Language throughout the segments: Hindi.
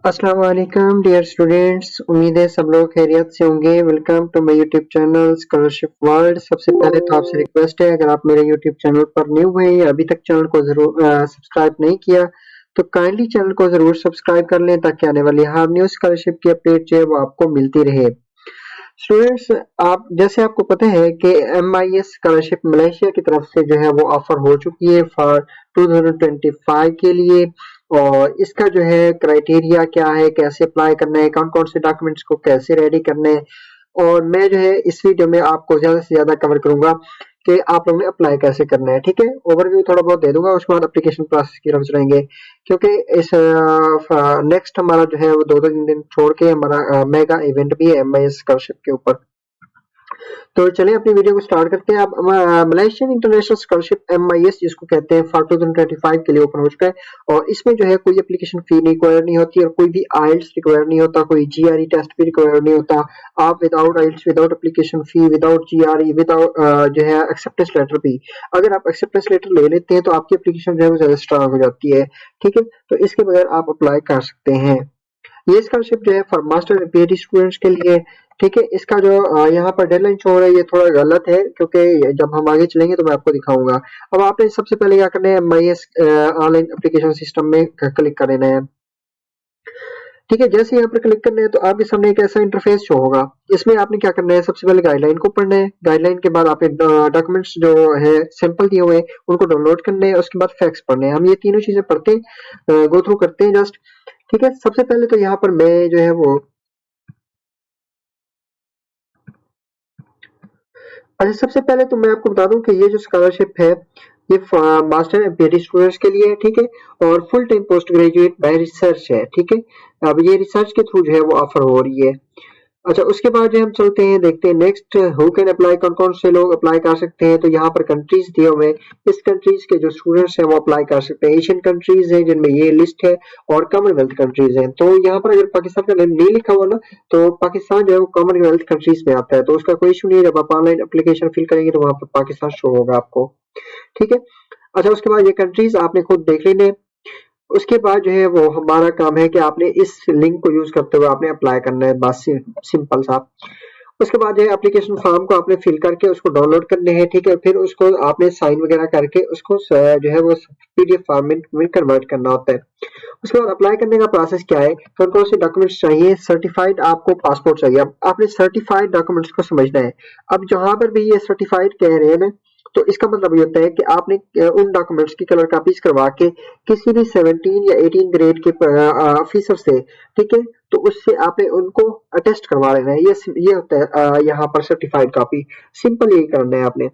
अस्सलाम वालेकुम डियर स्टूडेंट्स, उम्मीद है सब लोग खैरियत से होंगे। Welcome to my YouTube channel scholarship world. सबसे पहले तो आपसे रिक्वेस्ट है, अगर आप मेरे यूट्यूब चैनल पर न्यू हैं या अभी तक चैनल को जरूर सब्सक्राइब नहीं किया तो काइंडली चैनल को जरूर सब्सक्राइब कर लें ताकि आने वाली हर न्यू स्कॉलरशिप की अपडेट जो है वो आपको मिलती रहे। स्टूडेंट्स, आप जैसे आपको पता है कि MIS स्कॉलरशिप मलेशिया की तरफ से जो है वो ऑफर हो चुकी है फॉर 2025 के लिए। और इसका जो है क्राइटेरिया क्या है, कैसे अप्लाई करना है, कौन कौन से डॉक्यूमेंट्स को कैसे रेडी करना है, और मैं जो है इस वीडियो में आपको ज्यादा से ज्यादा कवर करूंगा कि आप लोगों ने अप्लाई कैसे करना है। ठीक है, ओवरव्यू थोड़ा बहुत दे दूंगा, उसके बाद एप्लीकेशन प्रोसेस की तरफ चलेंगे, क्योंकि इस नेक्स्ट हमारा जो है वो 2-3 दिन छोड़ के हमारा मेगा इवेंट भी है MIS स्कॉलरशिप के ऊपर। तो चलें अपनी वीडियो को स्टार्ट करते हैं। अब मलेशियन इंटरनेशनल स्कॉलरशिप MIS जिसको कहते हैं फॉर 2025 के लिए ओपन हो चुका है, और इसमें जो है कोई एप्लीकेशन फी रिक्वायर नहीं होती और कोई भी आइल्स रिक्वायर नहीं होता, कोई GRE टेस्ट भी रिक्वायर नहीं होता। आप without IELTS, without application fee, without GRE, without जो है एक्सेप्टेंस लेटर भी, अगर आप एक्सेप्टेंस लेटर ले लेते हैं तो आपकी एप्लीकेशन जो है वो ज्यादा स्ट्रांग हो जाती है। ठीक है, तो इसके बगैर आप अप्लाई कर सकते हैं। ये स्कॉलरशिप जो है फॉर मास्टर PhD स्टूडेंट्स के लिए। ठीक है, इसका जो यहाँ पर डेडलाइन शो हो रहा है ये थोड़ा गलत है, क्योंकि जब हम आगे चलेंगे तो मैं आपको दिखाऊंगा। अब आपने सबसे पहले क्या करना है, MIS ऑनलाइन एप्लीकेशन सिस्टम में क्लिक कर लेना है। ठीक है, जैसे यहाँ पर क्लिक करना है तो आपके सामने एक ऐसा इंटरफेस शो होगा। इसमें आपने क्या करना है, सबसे पहले गाइडलाइन को पढ़ना है। गाइडलाइन के बाद आपने डॉक्यूमेंट्स जो है सैंपल दिए हुए हैं उनको डाउनलोड करने हैं, उसके बाद फैक्स पढ़ने हैं। हम ये तीनों चीजें पढ़ते हैं, गो थ्रू करते हैं जस्ट। ठीक है, सबसे पहले तो यहाँ पर मैं जो है वो अच्छा, सबसे पहले तो मैं आपको बता दूं कि ये जो स्कॉलरशिप है ये मास्टर एंड PhD स्टूडेंट्स के लिए है। ठीक है, और full time post graduate bye research है। ठीक है, अब ये रिसर्च के थ्रू जो है वो ऑफर हो रही है। अच्छा, उसके बाद जो हम चलते हैं, देखते हैं नेक्स्ट हु कैन अप्लाई, कौन कौन से लोग अप्लाई कर सकते हैं। तो यहाँ पर कंट्रीज दिए हुए हैं, इस कंट्रीज के जो स्टूडेंट्स हैं वो अप्लाई कर सकते हैं। एशियन कंट्रीज हैं जिनमें ये लिस्ट है, और कॉमनवेल्थ कंट्रीज हैं। तो यहाँ पर अगर पाकिस्तान का नाम नहीं लिखा हुआ ना, तो पाकिस्तान जो है वो कॉमनवेल्थ कंट्रीज में आता है, तो उसका कोई इशू नहीं है। जब आप ऑनलाइन एप्लीकेशन फिल करेंगे तो वहाँ पर पाकिस्तान शो होगा आपको। ठीक है, अच्छा, उसके बाद ये कंट्रीज आपने खुद देख लेने। उसके बाद जो है वो हमारा काम है कि आपने इस लिंक को यूज करते हुए आपने अप्लाई करना है, बस सिंपल सा। उसके बाद जो है एप्लीकेशन फॉर्म को आपने फिल करके उसको डाउनलोड करने हैं। ठीक है, फिर उसको आपने साइन वगैरह करके उसको जो है वो PDF फॉर्मेट में कन्वर्ट करना होता है। उसके बाद अप्लाई करने का प्रोसेस क्या है, कौन कौन से डॉक्यूमेंट्स चाहिए। सर्टिफाइड आपको पासपोर्ट चाहिए। अब आपने सर्टिफाइड डॉक्यूमेंट्स को समझना है। अब जहां पर भी ये सर्टिफाइड कह रहे हैं ना, तो इसका मतलब ये होता है कि आपने उन डॉक्यूमेंट्स की कलर कॉपीज करवा के किसी भी 17 या 18 ग्रेड के ऑफिसर से, ठीक है, तो उससे आपने उनको अटेस्ट करवा लेना है। ये होता है यहाँ पर सर्टिफाइड कॉपी। सिंपल यही करना है आपने।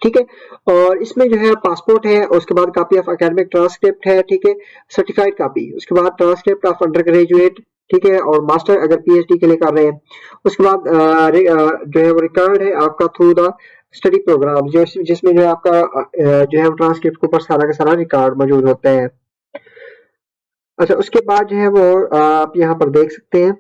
ठीक है, और इसमें जो है पासपोर्ट है, उसके बाद कॉपी ऑफ एकेडमिक ट्रांसक्रिप्ट है। ठीक है, सर्टिफाइड कॉपी, उसके बाद ट्रांसक्रिप्ट ऑफ अंडर ग्रेजुएट। ठीक है, और मास्टर अगर PhD के लिए कर रहे हैं। उसके बाद जो है वो रिकॉर्ड है आपका थ्रू द स्टडी प्रोग्राम, जो जिसमें जो है आपका जो है ट्रांसक्रिप्ट के ऊपर सारा का सारा रिकॉर्ड मौजूद होता है। अच्छा, उसके बाद जो है वो आप यहाँ पर देख सकते हैं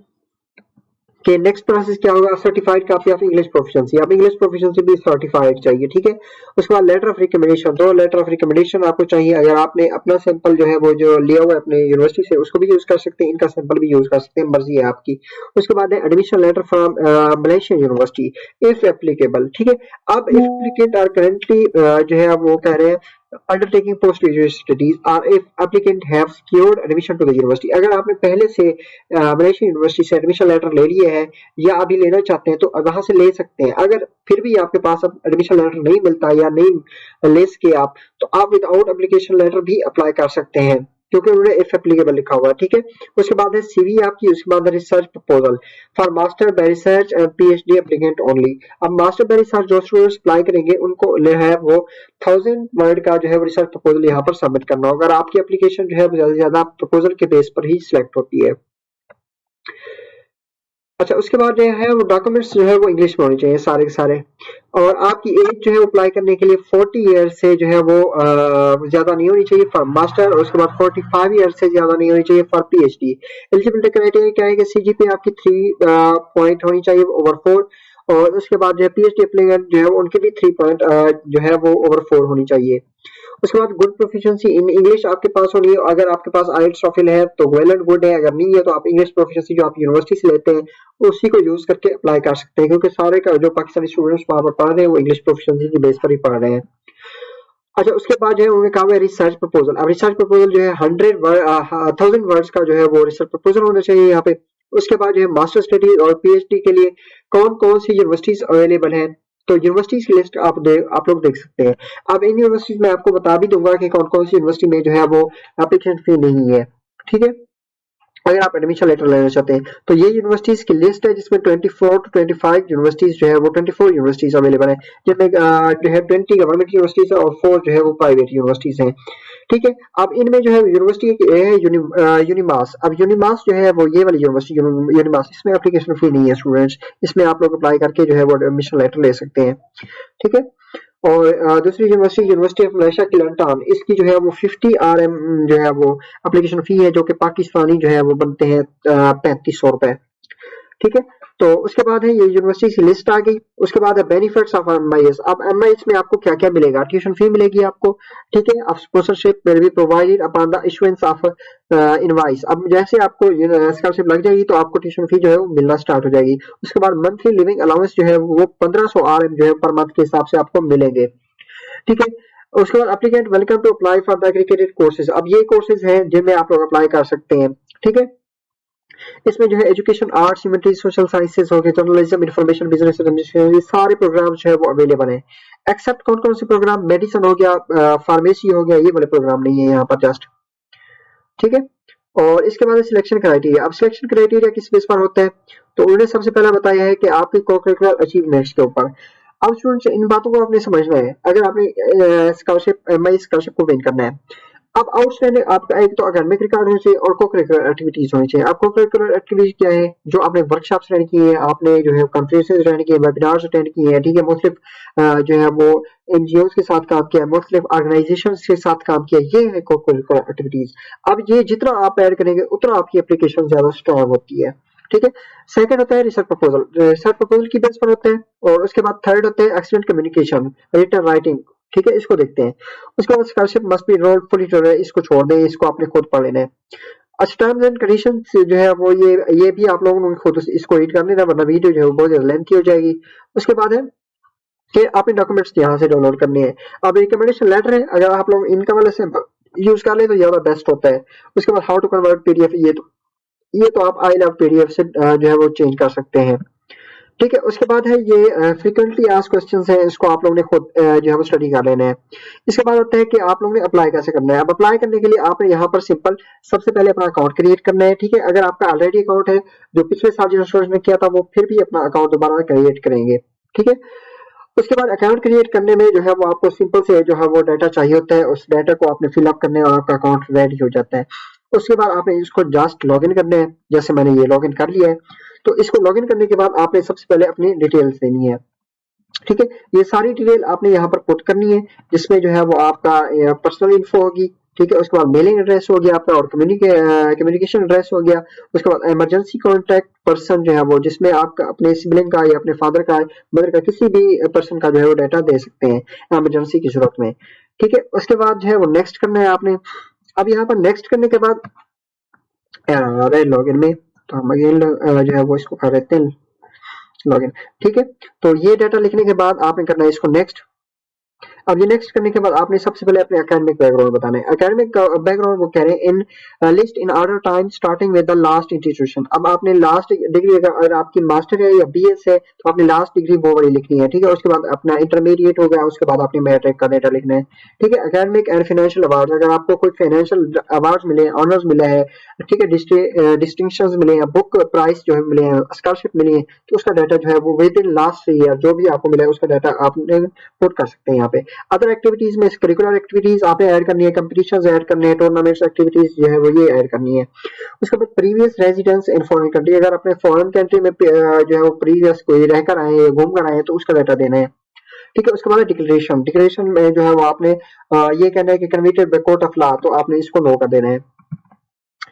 कि नेक्स्ट प्रोसेस क्या होगा, certified copy of English proficiency. अब इंग्लिश प्रोफिशिएंसी भी सर्टिफाइड चाहिए। ठीक है, उसके बाद letter of recommendation, 2 letter of recommendation आपको चाहिए। अगर आपने अपना सैंपल जो है वो जो लिया हुआ है अपने यूनिवर्सिटी से, उसको भी यूज कर सकते हैं, इनका सैंपल भी यूज कर सकते हैं, मर्जी है आपकी। उसके बाद है admission letter from Malaysian university if applicable. ठीक है, अब इफ एप्लीकेंट आर करेंटली जो है वो कह रहे हैं undertaking post graduate studies or if applicant have secured admission to the university। अगर आपने पहले से मलेशियन यूनिवर्सिटी से एडमिशन लेटर ले लिए है या अभी लेना चाहते हैं तो वहां से ले सकते हैं। अगर फिर भी आपके पास अब एडमिशन लेटर नहीं मिलता या नहीं ले सके आप, तो आप विदाउट एप्लीकेशन लेटर भी अप्लाई कर सकते हैं, क्योंकि उन्होंने इफ एप्लीकेबल लिखा हुआ है। ठीक है, उसके बाद है CV आपकी, उसके बाद है research proposal for master bye research and PhD applicant only. अब मास्टर बाय रिसर्च जो स्टूडेंट्स अप्लाई करेंगे उनको है वो 1000 वर्ड का जो है रिसर्च प्रपोजल यहाँ पर सबमिट करना होगा। अगर आपकी एप्लीकेशन जो है ज्यादा से ज्यादा प्रपोजल के बेस पर ही सिलेक्ट होती है। अच्छा, उसके बाद जो है वो डॉक्यूमेंट्स जो है वो इंग्लिश में होने चाहिए सारे के सारे। और आपकी एज जो है अप्लाई करने के लिए 40 ईयर से जो है वो ज्यादा नहीं होनी चाहिए फॉर मास्टर, और उसके बाद 45 ईयर से ज्यादा नहीं होनी चाहिए फॉर PhD। एलिजिबिलिटी क्राइटेरिया क्या है कि CGPA आपकी 3 पॉइंट होनी चाहिए ओवर 4। और उसके बाद जो है पीएचडी एप्लीकेंट जो है उनके भी 3 पॉइंट जो है वो ओवर 4 होनी चाहिए। उसके बाद गुड प्रोफिशिएंसी इन इंग्लिश आपके पास होनी है, अगर आपके पास आइल्स टॉफल है तो वेल एंड गुड है, अगर नहीं है तो आप इंग्लिश प्रोफिशिएंसी जो आप यूनिवर्सिटी से लेते हैं उसी को यूज करके अप्लाई कर सकते हैं, क्योंकि सारे का जो पाकिस्तानी स्टूडेंट्स वहां पर पढ़ रहे हैं वो इंग्लिश प्रोफिशिएंसी की बेस पर ही पढ़ रहे हैं। अच्छा, उसके बाद जो है उन्होंने कहा है रिसर्च प्रपोजल। अब रिसर्च प्रपोजल जो है 1000 वर्ड्स का जो है वो रिसर्च प्रपोजल होना चाहिए यहाँ पे। उसके बाद जो है मास्टर स्टडी और पीएचडी के लिए कौन कौन सी यूनिवर्सिटीज अवेलेबल है, तो यूनिवर्सिटीज की लिस्ट आप लोग देख सकते हैं। अब इन यूनिवर्सिटीज में आपको बता भी दूंगा कि कौन कौन सी यूनिवर्सिटी में जो है वो एप्लीकेशन फी नहीं है, ठीक है, अगर आप एडमिशन लेटर लेना चाहते हैं। तो ये यूनिवर्सिटीज की लिस्ट है जिसमें 24 टू 25 यूनिवर्सिटीज जो है वो 24 यूनिवर्सिटीज अवेलेबल है, जिनमें जो है 20 गवर्नमेंट यूनिवर्सिटीज है और 4 जो है वो प्राइवेट यूनिवर्सिटीज हैं, ठीक है। अब इनमें जो है यूनिवर्सिटी है यूनिमास। अब यूनिमास जो है वो ये वाली यूनिवर्सिटी यूनिमास, इसमें एप्लीकेशन फी नहीं है स्टूडेंट्स, इसमें आप लोग अप्लाई करके जो है वो एडमिशन लेटर ले सकते हैं, ठीक है। और दूसरी यूनिवर्सिटी यूनिवर्सिटी ऑफ मलेशिया किलंटान, इसकी जो है वो 50 RM जो है वो एप्लीकेशन फी है, जो कि पाकिस्तानी जो है वो बनते हैं 3500 रुपए, ठीक है। तो उसके बाद है ये यूनिवर्सिटी की लिस्ट आ गई। उसके बाद है बेनिफिट्स ऑफ एमआईएस। अब एमआईएस में आपको क्या क्या मिलेगा, ट्यूशन फी मिलेगी आपको, ठीक है। अब sponsorship will be provided upon the issuance of invoice. अब जैसे आपको स्कॉलरशिप लग जाएगी तो आपको ट्यूशन फी जो है वो मिलना स्टार्ट हो जाएगी। उसके बाद मंथली लिविंग अलाउंस जो है वो 1500 RM जो है पर मंथ के हिसाब से आपको मिलेंगे, ठीक है। उसके बाद applicant welcome to apply for the aggregated courses. अब ये कोर्सेज हैं जिनमें आप लोग अप्लाई कर सकते हैं, ठीक है। इसमें जो है education, arts, humanities, social sciences हो गए, जर्नलिज्म, इंफॉर्मेशन, बिजनेस एडमिनिस्ट्रेशन, ये सारे प्रोग्राम जो है वो अवेलेबल है। एक्सेप्ट कौन कौन से प्रोग्राम, मेडिसिन हो गया, फार्मेसी हो गया, ये वाले प्रोग्राम नहीं है यहाँ पर जस्ट, ठीक है। और इसके बाद सिलेक्शन क्राइटेरिया। अब सिलेक्शन क्राइटेरिया किस बेस पर होता है, तो उन्होंने सबसे पहला बताया है कि आपकी कोकरिकुलर अचीवमेंट्स के ऊपर। अब स्टूडेंट्स इन बातों को आपने समझना है, अगर आपने स्कॉलरशिप एमआई स्कॉलरशिप को विन करना है। अब आउटस्टैंडिंग आपका एक तो एकेडमिक रिकॉर्ड होना चाहिए और को-करिकुलर एक्टिविटीज होनी चाहिए। अब को-करिकुलर एक्टिविटीज क्या है, जो आपने वर्कशॉप्स अटेंड की है, आपने जो है कॉन्फ्रेंसेस अटेंड किए, वेबिनार्स अटेंड किए हैं, ठीक है, मुख्तलिफ जो है वो एनजीओ के साथ काम किया है, मुख्तलिफ ऑर्गेनाइजेशन के साथ काम किया, ये है को-करिकुलर एक्टिविटीज। अब ये जितना आप ऐड करेंगे उतना आपकी एप्लीकेशन ज्यादा स्ट्रॉन्ग होती है, ठीक है। सेकंड होता है रिसर्च प्रपोजल, रिसर्च प्रपोजल की बेस पर होता है। और उसके बाद थर्ड होता है एक्सीलेंट कम्युनिकेशन, रिटन राइटिंग, ठीक है, इसको देखते हैं। उसके बाद scholarship must be enrolled fully टोलर, इसको छोड़ दें, इसको आपने खुद पढ़ लेना है। अच्छा, टर्म्स एंड कंडीशन जो है वो ये भी आप लोगों ने खुद इसको रीड कर लेना, वरना वीडियो जो है वो बहुत ज्यादा लेंथी हो जाएगी। उसके बाद है कि आपने डॉक्यूमेंट्स यहाँ से डाउनलोड करने हैं। अब रिकमेंडेशन लेटर है, अगर आप लोग इनका वाले से यूज कर ले तो ज्यादा बेस्ट होता है। उसके बाद हाउ टू कन्वर्ट पीडीएफ, ये तो आप आई लव पीडीएफ से जो है वो चेंज कर सकते हैं, ठीक है। उसके बाद है ये फ्रीक्वेंटली आस्क्ड क्वेश्चंस है, इसको आप लोगों ने खुद जो है वो स्टडी कर लेना है। इसके बाद होता है कि आप लोगों ने अप्लाई कैसे करना है। अब अप्लाई करने के लिए आपने यहाँ पर सिंपल सबसे पहले अपना अकाउंट क्रिएट करना है, ठीक है। अगर आपका ऑलरेडी अकाउंट है, जो पिछले साल जिन स्टूडेंट्स ने किया था वो फिर भी अपना अकाउंट दोबारा क्रिएट करेंगे, ठीक है। उसके बाद अकाउंट क्रिएट करने में जो है वो आपको सिंपल से जो है वो डाटा चाहिए होता है, उस डाटा को आपने फिलअप करने और आपका अकाउंट रेडी हो जाता है। उसके बाद आपने इसको जस्ट लॉगिन करना है, जैसे मैंने ये लॉगिन कर लिया है। तो इसको लॉगिन करने के बाद आपने सबसे पहले अपनी डिटेल्स देनी है, ठीक है। ये सारी डिटेल आपने यहाँ पर पुट करनी है, जिसमें जो है वो आपका पर्सनल इन्फो होगी, ठीक है। उसके बाद मेलिंग एड्रेस हो गया आपका और कम्युनिकेशन एड्रेस हो गया। उसके बाद इमरजेंसी कॉन्टैक्ट पर्सन जो है वो, जिसमें आप अपने सिबलिंग का या अपने फादर का, मदर का, किसी भी पर्सन का जो है वो डाटा दे सकते हैं इमरजेंसी की सूरत में, ठीक है। उसके बाद जो है वो नेक्स्ट करना है आपने। अब यहाँ पर नेक्स्ट करने के बाद लॉगिन में तो हम अगेन जो है वो इसको कर लेते हैं लॉगिन, ठीक है। तो ये डाटा लिखने के बाद आपने करना है इसको नेक्स्ट। अब ये नेक्स्ट करने के बाद आपने सबसे पहले अपने एकेडमिक बैकग्राउंड बताना है। एकेडमिक बैकग्राउंड वो कह रहे हैं in list in order time starting with the last institution. अब आपने लास्ट डिग्री अगर आपकी मास्टर है या बीएस है तो आपने लास्ट डिग्री वो वाली लिखनी है, ठीक है। उसके बाद अपना इंटरमीडिएट हो गया, उसके बाद आपने मैट्रिक का डेटा लिखना है, ठीक है। एकेडमिक एंड फाइनेंशियल अवार्ड, अगर आपको कोई फाइनेंशियल अवार्ड मिले, ऑनर्स मिला है, ठीक है, डिस्टिंक्शन मिले हैं, बुक प्राइस जो है मिले हैं, स्कॉलरशिप मिली है, तो उसका डाटा जो है वो विद इन लास्ट ईयर जो भी आपको मिला है उसका डाटा आपने पुट कर सकते हैं यहाँ पे। अदर एक्टिविटीज में करिकुलर एक्टिविटीज आपने ऐड करनी है, कंपटीशंस ऐड करने हैं, टूर्नामेंट्स एक्टिविटीज जो है वो ये ऐड करनी है। उसके बाद previous residence in foreign country, अगर अपने फॉरेन कंट्री में जो है वो प्रीवियस कोई रहकर आए हैं, घूम कर आए हैं, तो उसका डाटा देना है, ठीक है। उसके बाद डिक्लेरेशन, डिक्लेरेशन में जो है वो आपने ये कहना है कि convicted by court of law, तो आपने इसको नो कर देना है,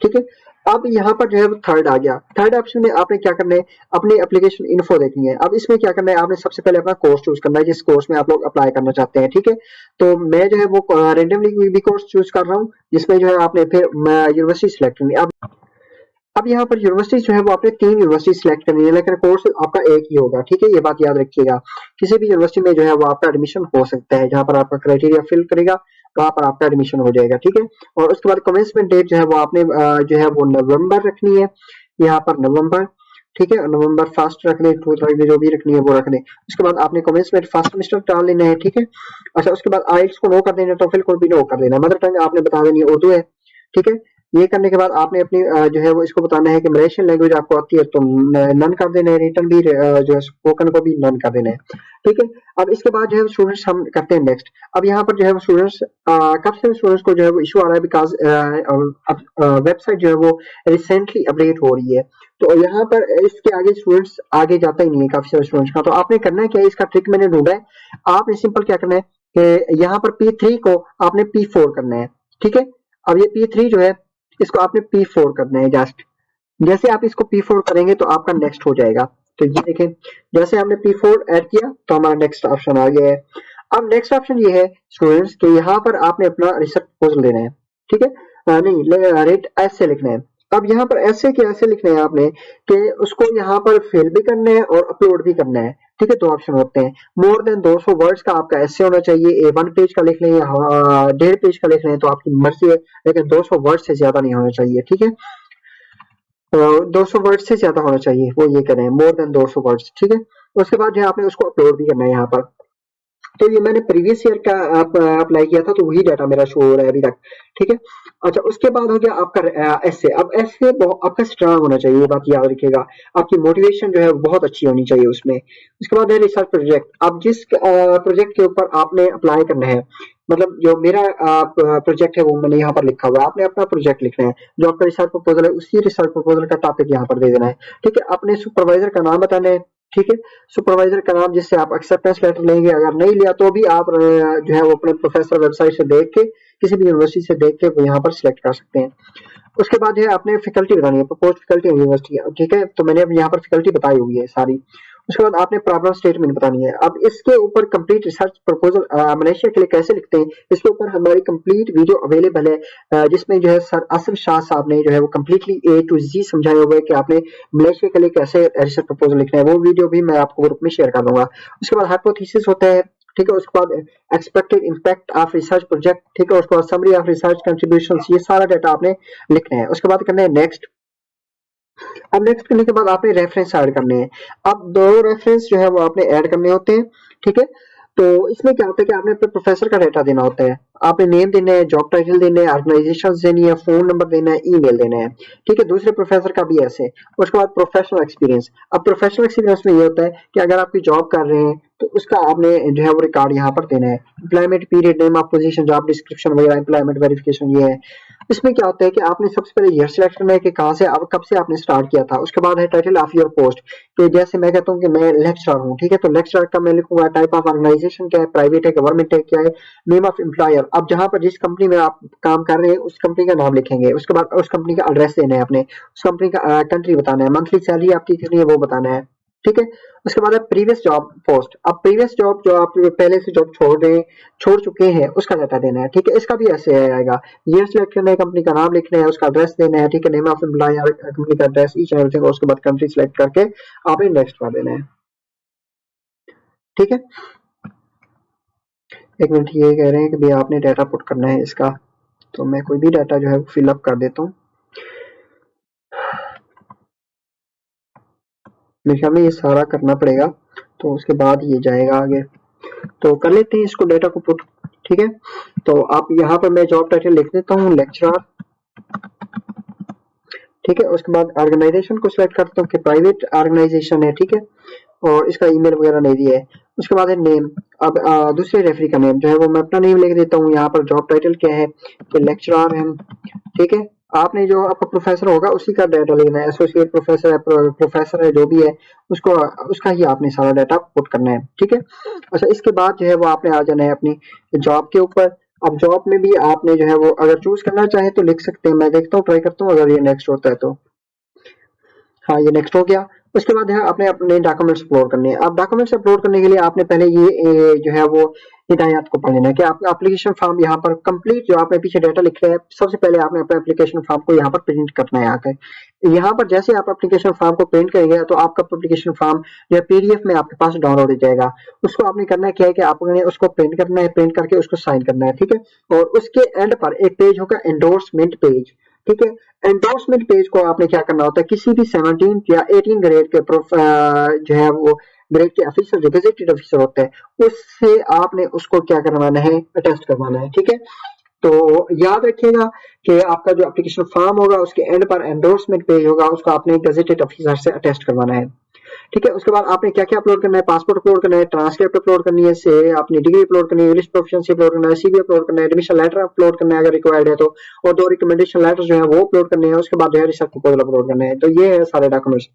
ठीक है। अब यहाँ पर जो है वो थर्ड आ गया। थर्ड ऑप्शन में आपने क्या करना है, अपनी एप्लीकेशन इन्फो देखनी है। अब इसमें क्या करना है, आपने सबसे पहले अपना कोर्स चूज करना है जिस कोर्स में आप लोग अप्लाई करना चाहते हैं। ठीक है, तो मैं जो है वो रेंडमली भी कोर्स चूज कर रहा हूँ, जिसमें जो है आपने फिर यूनिवर्सिटी सिलेक्ट करनी है। अब यहाँ पर यूनिवर्सिटी जो है वो आपने 3 यूनिवर्सिटी सिलेक्ट करनी है, लेकिन कोर्स आपका एक ही होगा। ठीक है, ये बात याद रखिएगा। किसी भी यूनिवर्सिटी में जो है वो आपका एडमिशन हो सकता है, जहाँ पर आपका क्राइटेरिया फिल करेगा वहाँ पर आपका एडमिशन हो जाएगा। ठीक है, और उसके बाद कमेंसमेंट डेट जो है वो आपने जो है वो नवंबर रखनी है, यहाँ पर नवंबर। ठीक है, नवंबर फर्स्ट रख दें, जो भी रखनी है वो रख दें। उसके बाद आपने कमेंसमेंट फर्स्ट सेमेस्टर डाल लेना है। ठीक है, अच्छा उसके बाद आइल्स को नो कर देना, टोफल को भी नो कर देना। मदर टंग आपने बता देनी है उर्दू है। ठीक है, ये करने के बाद आपने अपनी जो है वो इसको बताना है कि मलेशियन लैंग्वेज आपको आती है तो नन कर देना है, रिटन भी जो है स्पोकन को भी नन कर देना है। ठीक है, अब इसके बाद जो है स्टूडेंट्स हम करते हैं नेक्स्ट। अब यहाँ पर जो है स्टूडेंट्स कब से स्टूडेंट्स को जो है वो इशू आ रहा है, बिकॉज वेबसाइट जो है वो रिसेंटली अपडेट हो रही है, तो यहाँ पर इसके आगे स्टूडेंट्स आगे जाता ही नहीं है काफी सारे स्टूडेंट्स का। तो आपने करना है क्या, इसका ट्रिक मैंने ढूंढा है। आपने सिंपल क्या करना है कि यहाँ पर P3 को आपने P4 करना है। ठीक है, अब ये P3 जो है इसको आपने P4 करना है। जस्ट जैसे आप इसको P4 करेंगे तो आपका नेक्स्ट हो जाएगा। तो ये देखें, जैसे हमने P4 ऐड किया तो हमारा नेक्स्ट ऑप्शन आ गया है। अब नेक्स्ट ऑप्शन ये है स्टूडेंट्स कि यहाँ पर आपने अपना रिसर्च प्रपोजल देना है। ठीक है, नहीं रेट ऐसे लिखना है। अब यहाँ पर ऐसे के ऐसे लिखने हैं आपने कि उसको यहाँ पर फिल भी करना है और अपलोड भी करना है। ठीक है, दो ऑप्शन होते हैं। मोर देन 200 वर्ड्स का आपका ऐसे होना चाहिए, 1 पेज का लिख लें या 1.5 पेज का लिख लें तो आपकी मर्जी है, लेकिन 200 वर्ड से ज्यादा नहीं होना चाहिए। ठीक है, 200 वर्ड से ज्यादा होना चाहिए, वो ये करें मोर देन 200 वर्ड्स। ठीक है, उसके बाद जो है आपने उसको अपलोड भी करना है यहाँ पर। तो ये मैंने प्रीवियस ईयर का अप्लाई किया था, तो वही डाटा मेरा शो हो रहा है अभी तक। ठीक है, अच्छा उसके बाद हो गया आपका एसे। अब एसे आपका स्ट्रांग होना चाहिए, ये बात याद रखिएगा। आपकी मोटिवेशन जो है बहुत अच्छी होनी चाहिए उसमें। उसके बाद है रिसर्च प्रोजेक्ट। अब जिस प्रोजेक्ट के ऊपर आपने अप्लाई करना है, मतलब जो मेरा प्रोजेक्ट है वो मैंने यहाँ पर लिखा हुआ है, आपने अपना प्रोजेक्ट लिखना है। जो आपका रिसर्च प्रपोजल है उसी रिसर्च प्रपोजल का टॉपिक यहाँ पर दे देना है। ठीक है, अपने सुपरवाइजर का नाम बताना है। ठीक है, सुपरवाइजर का नाम जिससे आप एक्सेप्टेंस लेटर लेंगे, अगर नहीं लिया तो भी आप जो है वो अपने प्रोफेसर वेबसाइट से देख के, किसी भी यूनिवर्सिटी से देख के वो यहाँ पर सिलेक्ट कर सकते हैं। उसके बाद है आपने फैकल्टी बतानी है, प्रपोज फैकल्टी यूनिवर्सिटी। ठीक है, तो मैंने अब यहाँ पर फैकल्टी बताई हुई है सारी। उसके बाद आपने प्रॉब्लम स्टेटमेंट बतानी है। अब इसके ऊपर कंप्लीट रिसर्च प्रपोजल मलेशिया के लिए कैसे लिखते हैं, इसके ऊपर हमारी कंप्लीट वीडियो अवेलेबल है, जिसमें जो है सर असफ शाह साहब ने जो है वो कंप्लीटली A to Z समझाया हुआ है कि आपने मलेशिया के लिए कैसे रिसर्च प्रपोजल लिखना है। वो वीडियो भी मैं आपको ग्रुप में शेयर कर दूंगा। उसके बाद हाइपोथेसिस होता है। ठीक है, उसके बाद expected impact of research project. ठीक है, उसके बाद समरी ऑफ रिसर्च कंट्रीब्यूशन, ये सारा डाटा आपने लिखना है। उसके बाद करना है नेक्स्ट। अब नेक्स्ट करने के बाद आपने रेफरेंस ऐड करने हैं। अब दो रेफरेंस जो है वो आपने ऐड करने होते हैं। ठीक है, तो इसमें क्या होता है कि आपने अपने प्रोफेसर का डाटा देना होता है। आपने नेम देना है, जॉब टाइटल देना है, ऑर्गेनाइजेशन देनी है, फोन नंबर देना है, ईमेल देना है। ठीक है, दूसरे प्रोफेसर का भी ऐसे। उसके बाद प्रोफेशनल एक्सपीरियंस। अब प्रोफेशनल एक्सपीरियंस में ये होता है कि अगर आप कोई जॉब कर रहे हैं तो उसका आपने जो है वो रिकॉर्ड यहाँ पर देना है। Employment period, name of position, job description वगैरह, एम्प्लॉयमेंट वेरिफिकेशन, ये है। इसमें क्या होता है कि आपने सबसे पहले ईयर सिलेक्ट करना है कि कहाँ से अब कब से आपने स्टार्ट किया था। उसके बाद है टाइटल ऑफ योर पोस्ट। तो जैसे मैं कहता हूँ कि मैं लेक्चरर हूँ, ठीक है, तो लेक्चरर का मैं लिखूंगा टाइप ऑफ ऑर्गेनाइजेशन क्या है, प्राइवेट है, गवर्नमेंट है, क्या है, नेम ऑफ एम्प्लॉयर। अब जहाँ पर जिस कंपनी में आप काम कर रहे हैं उस कंपनी का नाम लिखेंगे। उसके बाद उस कंपनी का एड्रेस देना है आपने, उस कंपनी का कंट्री बताना है, मंथली सैलरी आपकी कितनी है वो बताना है। ठीक है, उसके बाद है प्रीवियस जॉब पोस्ट। अब प्रीवियस जॉब जो आप पहले से जॉब छोड़ चुके हैं उसका डाटा देना है। ठीक है, इसका भी ऐसे आएगा। ईयर सिलेक्ट करना है, कंपनी का नाम लिखना है, उसका एड्रेस देना है। ठीक है, नेम ऑफ एम्प्लॉयर, कंपनी का एड्रेस, ईच एंड एवरीथिंग। उसके बाद कंट्री सिलेक्ट करके आपने नेक्स्ट कर देना है। ठीक है, एक मिनट, ये कह रहे हैं कि भैया आपने डाटा पुट करना है इसका, तो मैं कोई भी डाटा जो है फिलअप कर देता हूँ। मेरे ख्याल में ये सारा करना पड़ेगा, तो उसके बाद ये जाएगा आगे। तो कर लेते हैं इसको डाटा को पुट। ठीक है, तो आप यहाँ पर मैं जॉब टाइटल लिख देता हूँ लेक्चरर। ठीक है, उसके बाद ऑर्गेनाइजेशन को सिलेक्ट करता हूँ कि प्राइवेट ऑर्गेनाइजेशन है। ठीक है, और इसका ईमेल वगैरह नहीं दिया है। उसके बाद है नेम। अब दूसरे रेफरी का नेम जो है वो मैं अपना नेम लिख देता हूँ। यहाँ पर जॉब टाइटल क्या है, तो लेक्चरर है। ठीक है, आपने जो आपका प्रोफेसर होगा उसी का डाटा लेना है, एसोसिएट प्रोफेसर है, प्रोफेसर है, जो भी है उसको, उसका ही आपने सारा डाटा पुट करना है। ठीक है, अच्छा इसके बाद जो है वो आपने आ जाना है अपनी जॉब के ऊपर। अब जॉब में भी आपने जो है वो अगर चूज करना चाहे तो लिख सकते हैं, मैं देखता हूँ, ट्राई करता हूँ अगर ये नेक्स्ट होता है तो। हाँ, ये नेक्स्ट हो गया। उसके बाद है आपने अपने डॉक्यूमेंट्स अपलोड करने हैं। अब डॉक्यूमेंट्स अपलोड करने के लिए आपने पहले ये जो है वो हिदायत को पढ़ लेना है कि आपका एप्लीकेशन फॉर्म यहाँ पर कंप्लीट जो आपने पीछे डाटा लिखा है, सबसे पहले आपने अपना एप्लीकेशन फॉर्म को यहाँ पर प्रिंट करना है आकर। यहाँ पर जैसे आप एप्लीकेशन फॉर्म को प्रिंट करेंगे तो आपका एप्लीकेशन फॉर्म जो है पीडीएफ में आपके पास डाउनलोड हो जाएगा। उसको आपने करना क्या है कि आपने उसको प्रिंट करना है, प्रिंट करके उसको साइन करना है, ठीक है। और उसके एंड पर एक पेज होगा एंडोर्समेंट पेज, ठीक है। एंडोर्समेंट पेज को आपने क्या करना होता है, किसी भी 17 या 18 ग्रेड के जो है वो ग्रेड के ऑफिसर जो गेजेटेड ऑफिसर होते हैं उससे आपने उसको क्या करवाना है, अटेस्ट करवाना है, ठीक है। तो याद रखिएगा कि आपका जो एप्लीकेशन फॉर्म होगा उसके एंड पर एंडोर्समेंट पेज होगा, उसको आपने गेजेटेड ऑफिसर से अटेस्ट करवाना है, ठीक है। उसके बाद आपने क्या क्या अपलोड करना है, पासपोर्ट अपलोड करना है, ट्रांसक्रिप्ट अपलोड करनी है, से अपनी डिग्री अपलोड करनी है, इंग्लिश प्रोफिशिएंसी अपलोड करना है, सीवी अपलोड करना है, एडमिशन लेटर अपलोड करना है अगर रिक्वायर्ड है तो, और 2 रिकमेंडेशन लेटर जो है वो अपलोड करने हैं। उसके बाद जो है रिसर्च प्रपोजल अपलोड करना है। तो ये है सारे डॉक्यूमेंट्स,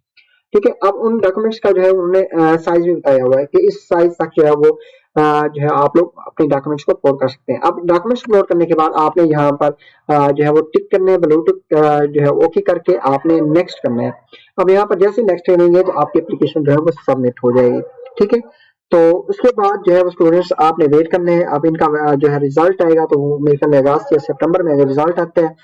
ठीक है। अब उन डॉक्यूमेंट्स का जो है उन्होंने साइज भी बताया हुआ है कि इस साइज तक जो है वो जो है आप लोग अपने डॉक्यूमेंट्स को अपलोड कर सकते हैं। अब डॉक्यूमेंट्स अपलोड करने के बाद आपने यहाँ पर जो है वो टिक करने है, ब्लू टिक जो है ओके करके आपने नेक्स्ट करना है। अब यहाँ पर जैसे नेक्स्ट करेंगे तो आपकी एप्लीकेशन जो है वो सबमिट हो जाएगी, ठीक है। तो उसके बाद जो है वो स्टूडेंट्स आपने वेट करने हैं। अब इनका जो है रिजल्ट आएगा तो वो मेरे ख्याल में अगस्त या सितंबर में अगर रिजल्ट आता है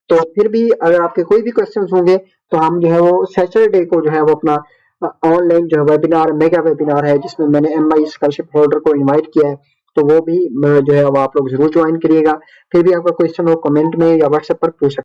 तो फिर भी अगर आपके कोई भी क्वेश्चन होंगे तो हम जो है वो सैटरडे को जो है वो अपना ऑनलाइन जो है वेबिनार, मेगा वेबिनार है जिसमें मैंने एमआई स्कॉलरशिप होल्डर को इनवाइट किया है, तो वो भी जो है वो आप लोग जरूर ज्वाइन करिएगा। फिर भी आपका क्वेश्चन हो कमेंट में या व्हाट्सएप पर पूछ सकते हैं।